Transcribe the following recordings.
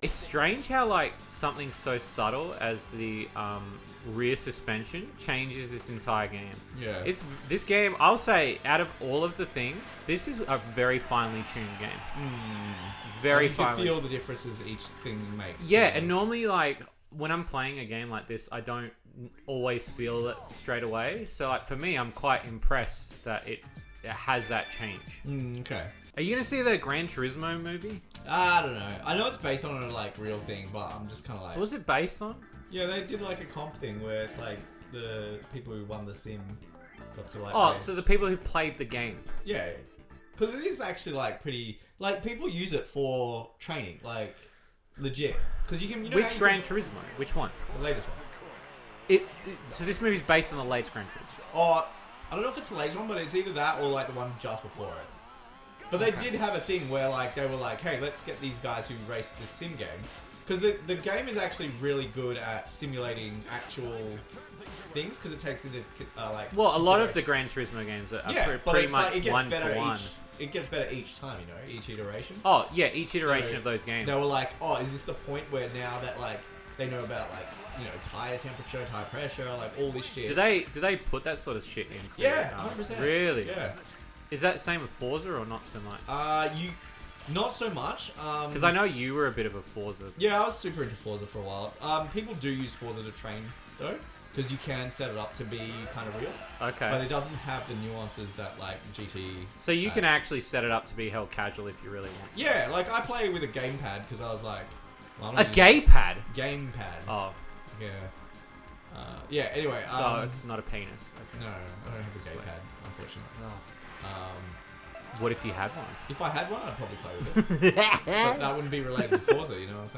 It's strange how like something so subtle as the rear suspension changes this entire game. Yeah. It's this game. I'll say out of all of the things, this is a very finely tuned game. Very like you finely. can feel the differences each thing makes. Yeah, and normally like when I'm playing a game like this, I don't always feel it straight away. So like for me, I'm quite impressed that it has that change. Okay. Are you gonna see the Gran Turismo movie? I don't know. I know it's based on a like real thing, but I'm just kind of like. So what's it based on? Yeah, they did like a comp thing where it's like the people who won the sim got to like. Oh, so the people who played the game. Yeah, because it is actually like pretty. Like people use it for training, like legit. Because you can. You know Which Gran Turismo? Which one? The latest one. So this movie's based on the latest Gran Turismo. Oh, I don't know if it's the latest one, but it's either that or like the one just before it. But they did have a thing where like they were like, hey, let's get these guys who race this sim game. Because the game is actually really good at simulating actual things because it takes into like... Well, a lot of the Gran Turismo games are pretty much like, one for one. It gets better each time, you know, each iteration. Oh, yeah, each iteration of those games. They were like, oh, is this the point where now that like they know about like, you know, tire temperature, tire pressure, like all this shit. Do they put that sort of shit into Yeah, 100%. Really? Yeah. Is that the same with Forza or not so much? Not so much. Because I know you were a bit of a Forza. Yeah, I was super into Forza for a while. People do use Forza to train though, because you can set it up to be kind of real. Okay. But it doesn't have the nuances that like GT. So you can actually set it up to be held casual if you really want to. Yeah, like I play with a gamepad because I was like, well, A gay pad? Gamepad. Oh. Yeah. Yeah. Anyway. So it's not a penis. Okay. No, I don't have a gay pad, unfortunately. What if you had one? If I had one, I'd probably play with it. But that wouldn't be related to Forza, you know what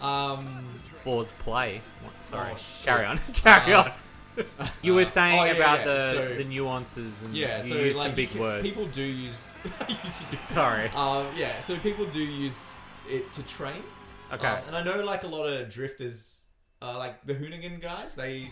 I'm saying? Forza Play. Sorry. Oh, shit. Carry on. Carry on. You were saying about So, the nuances and yeah, you so use like some big words. People do use. Sorry. Yeah, so people do use it to train. Okay. And I know like a lot of drifters, like the Hoonigan guys, they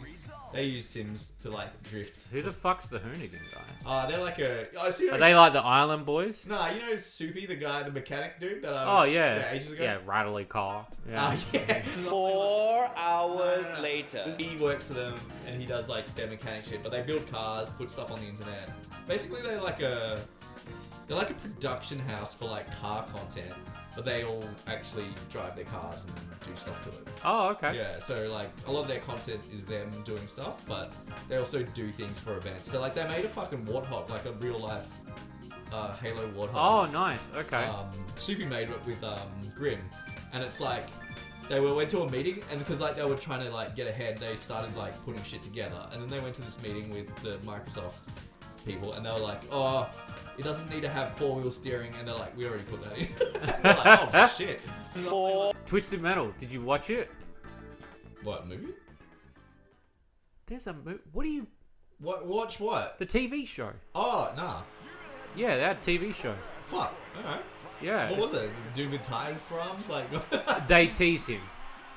use Sims to like drift. Who the fuck's the Hoonigan guy? They're like a. Oh, so you know, Are they like the Island Boys? Nah, you know Soupy, the guy, the mechanic dude that Oh yeah. ages ago. Yeah, rattly car. Yeah. Yeah. 4 hours later. He works for them and he does like their mechanic shit, but they build cars, put stuff on the internet. Basically, they're like a production house for like car content, but they all actually drive their cars and do stuff to it. Oh, okay. Yeah, so like a lot of their content is them doing stuff, but they also do things for events. So like they made a fucking warthog, like a real life Halo warthog. Oh, nice. Okay. Soupy made it with Grim, and it's like they went to a meeting, and because like they were trying to like get ahead, they started like putting shit together, and then they went to this meeting with the Microsoft people, and they were like, oh, it doesn't need to have 4-wheel steering, and they're like, we already put that in. They're like, oh shit. Twisted Metal. Did you watch it? What movie? There's a movie. What do you? What? Watch what? The TV show. Oh nah. Yeah, that TV show. Fuck. Alright. Yeah. What was it? Dude with tires for arms? Like. They tease him.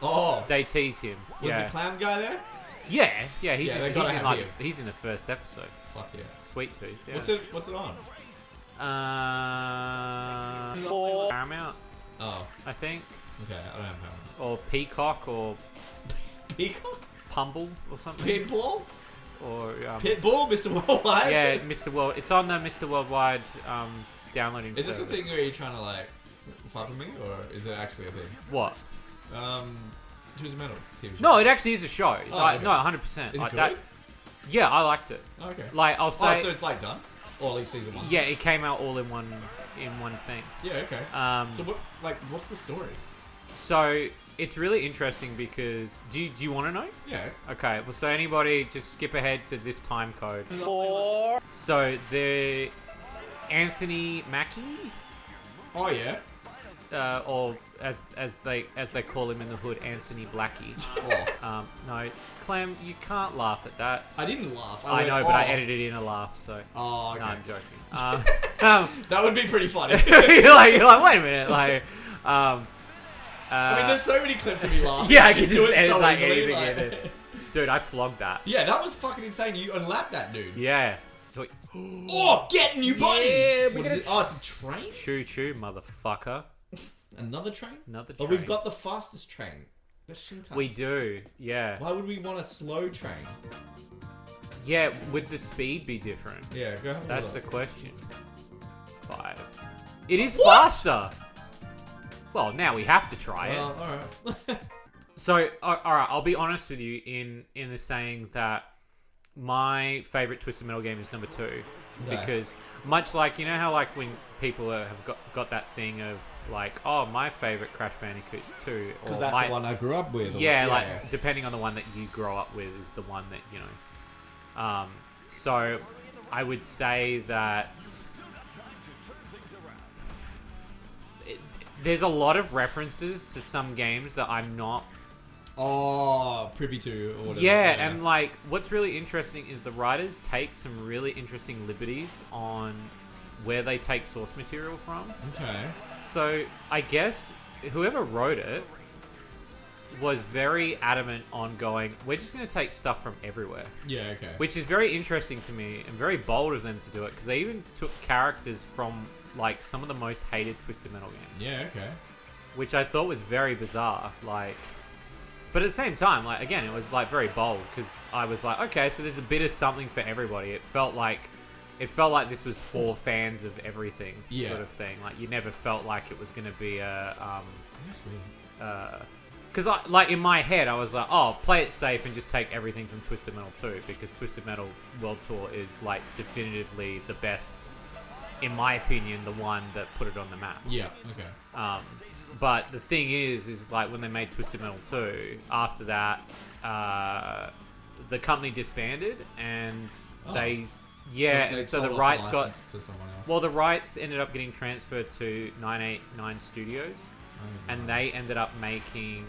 Oh. They tease him. Was yeah. the clown guy there? Yeah. He's Yeah, they in, gotta he's in have like him. he's in the first episode. Fuck yeah. Sweet Tooth. Yeah. What's it on? Paramount, Oh. I think, Okay. I don't have power. or Peacock, or Peacock? Pumble, or something. Pitbull? Or Pitbull, Mr. Worldwide? yeah, Mr. World. It's on the Mr. Worldwide downloading. Is this a service. thing where you're trying to like fuck with me, or is it actually a thing? What? Twisted Metal TV show. No, it actually is a show. Oh, Like, okay. No, 100%. Is it like good? that. Yeah, I liked it. Okay. Like I'll say. Oh, so it's like done, or at least season 1. Yeah, it came out all in one thing. Yeah. Okay. So what's the story? So it's really interesting because do you want to know? Yeah. Okay, well, so anybody just skip ahead to this time code. 4 So the Anthony Mackie, Oh yeah. or as they call him in the hood, Anthony Blackie. Oh. No, Clem, you can't laugh at that. I didn't laugh. I went, know, but I "Oh." edited in a laugh, so Oh, okay. no, I'm joking. That would be pretty funny. you're like, wait a minute, like, I mean, there's so many clips of me laughing. yeah, I You can do just it edit so like easily, anything like- in it. Dude, I flogged that. Yeah, that was fucking insane. You unlapped that dude. Yeah. Oh, getting you, buddy. Yeah, What is it? Oh, it's a train? Choo choo, motherfucker. Another train? Another Oh, train. we've got the fastest train. The Shinkansen. We do, yeah. Why would we want a slow train? Yeah, would the speed be different? Yeah, go ahead. That's the question. It's 5. It is faster! Well, now we have to try it. Alright. So, alright, I'll be honest with you in the saying that my favorite Twisted Metal game is number 2. Okay. Because much like, you know how like when people have got that thing of like, oh, my favorite Crash Bandicoot's 2. Because that's the one I grew up with. Yeah, like depending on the one that you grow up with is the one that, you know. So I would say that there's a lot of references to some games that I'm not privy to or whatever. Yeah, and like what's really interesting is the writers take some really interesting liberties on where they take source material from. Okay. So I guess whoever wrote it was very adamant on going, we're just going to take stuff from everywhere. Yeah, okay. Which is very interesting to me and very bold of them to do it, because they even took characters from like some of the most hated Twisted Metal games. Yeah, okay. Which I thought was very bizarre. Like, but at the same time, like again, it was like very bold, because I was like, okay, so there's a bit of something for everybody. It felt like this was for fans of everything, sort of thing. Like you never felt like it was going to be a That's weird. because like in my head, I was like, oh, play it safe and just take everything from Twisted Metal 2, because Twisted Metal World Tour is like definitively the best, in my opinion, the one that put it on the map. Yeah, okay. But the thing is like when they made Twisted Metal 2, after that, the company disbanded and and so the rights got to someone else. well, the rights ended up getting transferred to 989 Studios. And they ended up making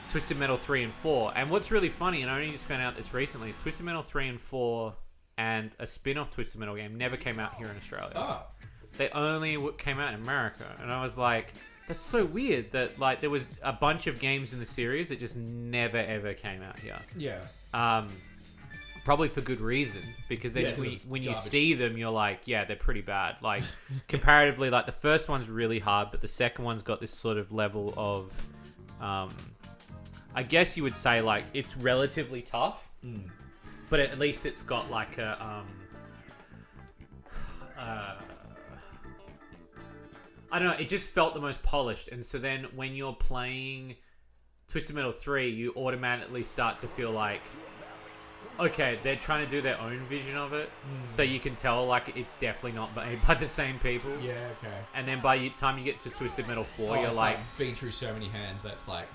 Twisted Metal 3 and 4. And what's really funny, and I only just found out this recently, is Twisted Metal 3 and 4 and a spin-off Twisted Metal game never came out here in Australia. Oh. They only came out in America. And I was like, that's so weird that like there was a bunch of games in the series that just never ever came out here. Yeah. Probably for good reason, because then when you garbage. see them, you're like, yeah, they're pretty bad. Like, comparatively, like the first one's really hard, but the second one's got this sort of level of, I guess you would say, like, it's relatively tough, but at least it's got like a, I don't know, it just felt the most polished. And so then when you're playing Twisted Metal 3, you automatically start to feel like, okay, they're trying to do their own vision of it, so you can tell like it's definitely not made by the same people. Yeah, okay. And then by the time you get to Twisted Metal 4, you're it's like, been through so many hands that's like,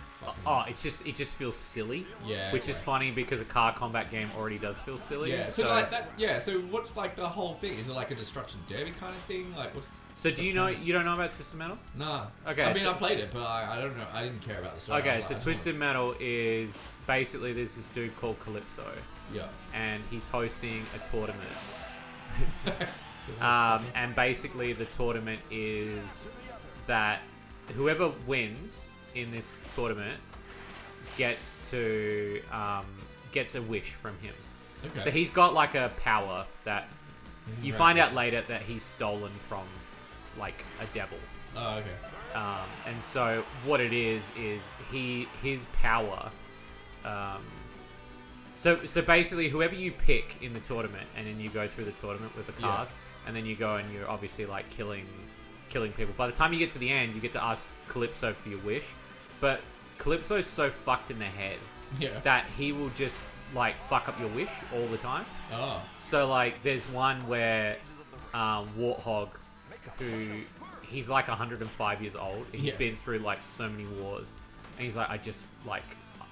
it just feels silly. Yeah, which is funny because a car combat game already does feel silly. Yeah, so like that. Yeah, so what's like the whole thing? Is it like a destruction derby kind of thing? Like what's? So do you know? You don't know about Twisted Metal? Nah. Okay. I mean, I played it, but I don't know. I didn't care about the story. Okay, so Twisted Metal is basically there's this dude called Calypso. Yeah. And he's hosting a tournament. And basically the tournament is that whoever wins in this tournament gets to gets a wish from him. Okay. So he's got like a power that you find out later that he's stolen from like a devil. Oh, okay. And so what it is his power. So basically, whoever you pick in the tournament, and then you go through the tournament with the cars, and then you go and you're obviously like killing people. By the time you get to the end, you get to ask Calypso for your wish, but Calypso's so fucked in the head that he will just like fuck up your wish all the time. Oh. So like, there's one where Warthog, who he's like 105 years old. He's been through like so many wars, and he's like,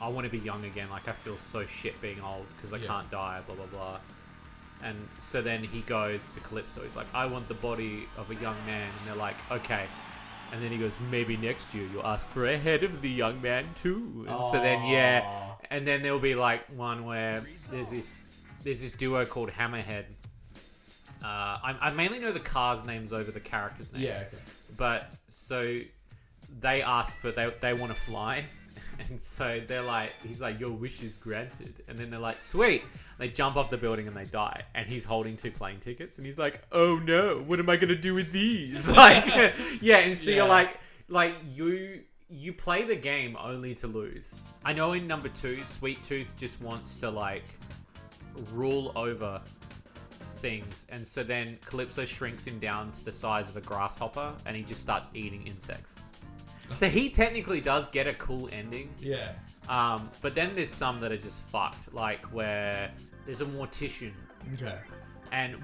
I want to be young again. Like, I feel so shit being old because I can't die, blah, blah, blah. And so then he goes to Calypso. He's like, I want the body of a young man. And they're like, okay. And then he goes, maybe next year you'll ask for a head of the young man too. And so then, and then there'll be like one where there's this duo called Hammerhead. I mainly know the cars' names over the characters' names. Yeah, okay. But so they ask for, they want to fly. And so they're like, he's like, your wish is granted. And then they're like, sweet. They jump off the building and they die. And he's holding 2 plane tickets. And he's like, oh no, what am I going to do with these? Like, yeah. And so you're like you play the game only to lose. I know in number 2, Sweet Tooth just wants to like rule over things. And so then Calypso shrinks him down to the size of a grasshopper and he just starts eating insects. So he technically does get a cool ending. Yeah. But then there's some that are just fucked, like where there's a mortician. Okay. And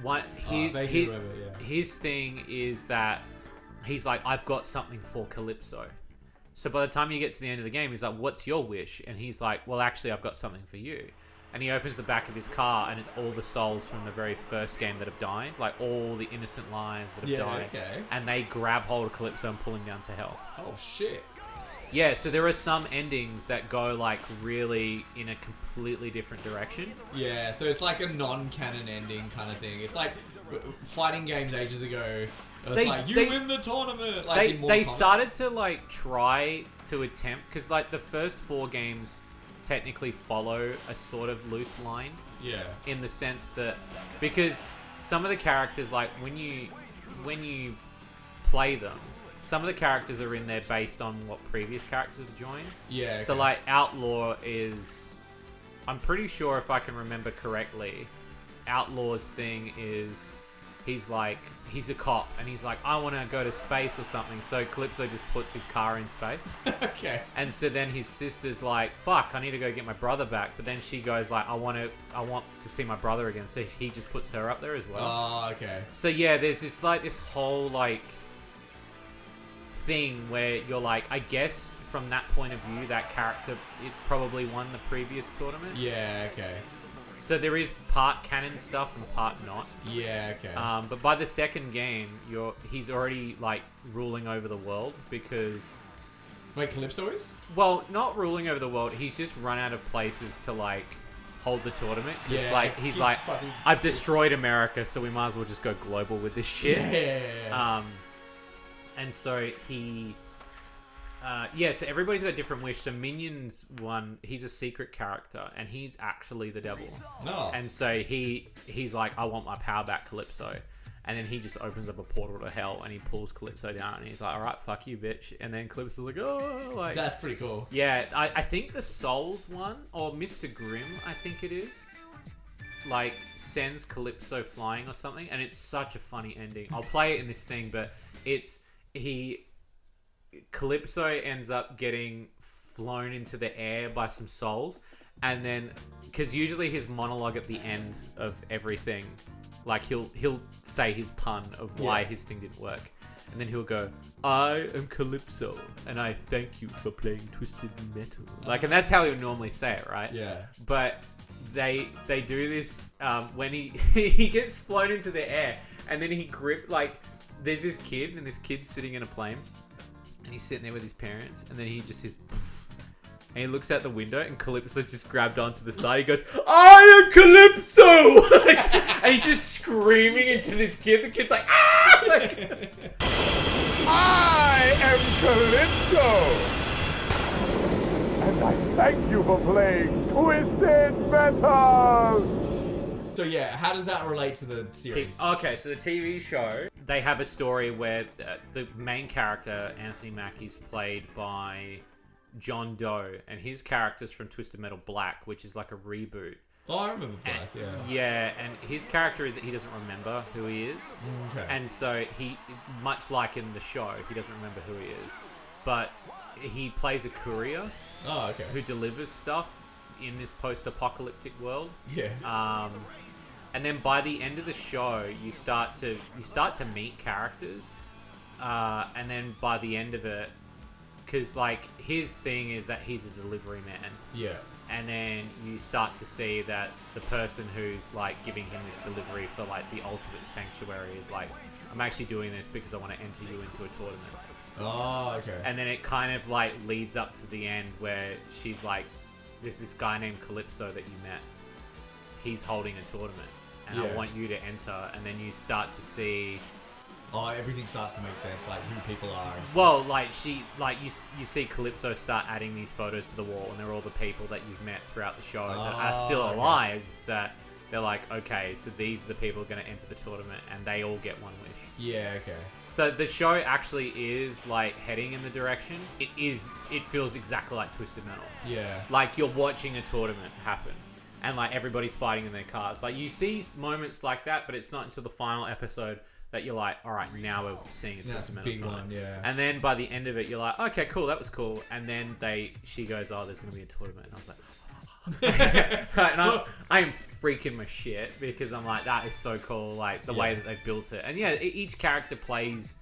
his thing is that he's like, I've got something for Calypso. So by the time you get to the end of the game, he's like, what's your wish? And he's like, well, actually, I've got something for you. And he opens the back of his car, and it's all the souls from the very first game that have died, like all the innocent lives that have died. Okay. And they grab hold of Calypso and pull him down to hell. Oh shit. Yeah, so there are some endings that go like really in a completely different direction. Yeah, so it's like a non-canon ending kind of thing. It's like fighting games ages ago. It was like, you win the tournament. Like they started to like try to attempt, because like the first 4 games technically follow a sort of loose line. Yeah. In the sense that, because some of the characters, like when you play them, some of the characters are in there based on what previous characters have joined. Yeah. Okay. So like Outlaw is, I'm pretty sure if I can remember correctly, Outlaw's thing is he's a cop and he's like, I want to go to space or something. So Calypso just puts his car in space. Okay. And so then his sister's like, fuck, I need to go get my brother back. But then she goes like, I want to see my brother again. So he just puts her up there as well. Oh, okay. So yeah, there's this whole like thing where you're like, I guess from that point of view, that character, it probably won the previous tournament. Yeah, okay. So there is part canon stuff and part not. Yeah, okay. But by the second game, he's already like ruling over the world because. Wait, Calypso is? Well, not ruling over the world. He's just run out of places to like hold the tournament. Yeah, he's like, I've destroyed America, so we might as well just go global with this shit. Yeah. And so he. So everybody's got a different wish. So Minion's one, he's a secret character, and he's actually the devil. No. And so he's like, I want my power back, Calypso. And then he just opens up a portal to hell, and he pulls Calypso down, and he's like, all right, fuck you, bitch. And then Calypso's like, oh, like... That's pretty cool. Yeah, I think the Souls one, or Mr. Grimm, I think it is, like, sends Calypso flying or something, and it's such a funny ending. I'll play it in this thing, but Calypso ends up getting flown into the air by some souls, and then because usually his monologue at the end of everything, like he'll say his pun of why his thing didn't work, and then he'll go, I am Calypso and I thank you for playing Twisted Metal, like, and that's how he would normally say it, right? Yeah. But they do this when he gets flown into the air, and then there's this kid, and this kid's sitting in a plane. And he's sitting there with his parents, and then he just says, poof, and he looks out the window, and Calypso's just grabbed onto the side. He goes, I am Calypso! And he's just screaming into this kid. The kid's like, ah! I am Calypso! And I thank you for playing Twisted Metal! So yeah, how does that relate to the series? Okay, so the TV show, they have a story where the main character, Anthony Mackie's played by John Doe, and his character's from Twisted Metal Black, which is like a reboot. Oh, I remember Black, yeah. Yeah, and his character is that he doesn't remember who he is. Okay. And so he, much like in the show, he doesn't remember who he is. But he plays a courier. Oh, okay. Who delivers stuff in this post-apocalyptic world. Yeah. And then by the end of the show, you start to meet characters, and then by the end of it, because like his thing is that he's a delivery man. Yeah. And then you start to see that the person who's like giving him this delivery for like the ultimate sanctuary is like, I'm actually doing this because I want to enter you into a tournament. Oh, okay. And then it kind of like leads up to the end where she's like, there's this guy named Calypso that you met. He's holding a tournament, and I want you to enter. And then you start to see everything starts to make sense, like who people are. And stuff. Well, like you see Calypso start adding these photos to the wall, and they're all the people that you've met throughout the show that are still alive. That they're like, okay, so these are the people going to enter the tournament, and they all get one wish. Yeah, okay. So the show actually is like heading in the direction. It feels exactly like Twisted Metal. Yeah. Like you're watching a tournament happen, and like everybody's fighting in their cars. Like you see moments like that, but it's not until the final episode that you're like, all right, now we're seeing a Twisted Metal big tournament. one, yeah. And then by the end of it, you're like, okay, cool, that was cool. And then she goes, oh, there's gonna be a tournament, and I was like. Right, and I am freaking my shit because I'm like, that is so cool, like the way that they've built it. And yeah, each character plays,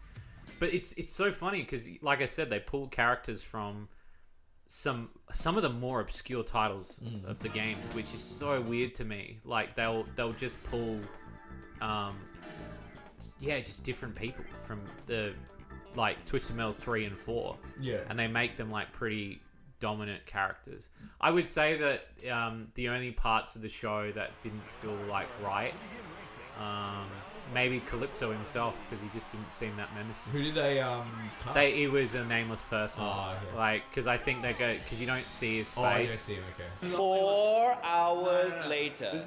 but it's so funny because, like I said, they pull characters from some of the more obscure titles of the games, which is so weird to me. Like they'll just pull, just different people from the like Twisted Metal 3 and 4. Yeah, and they make them like pretty dominant characters. I would say that the only parts of the show that didn't feel like right, maybe Calypso himself, because he just didn't seem that menacing. Who did they cast? He was a nameless person. Oh, okay. Like, because I think they go, because you don't see his face. Oh, you don't see him, okay. 4 hours later.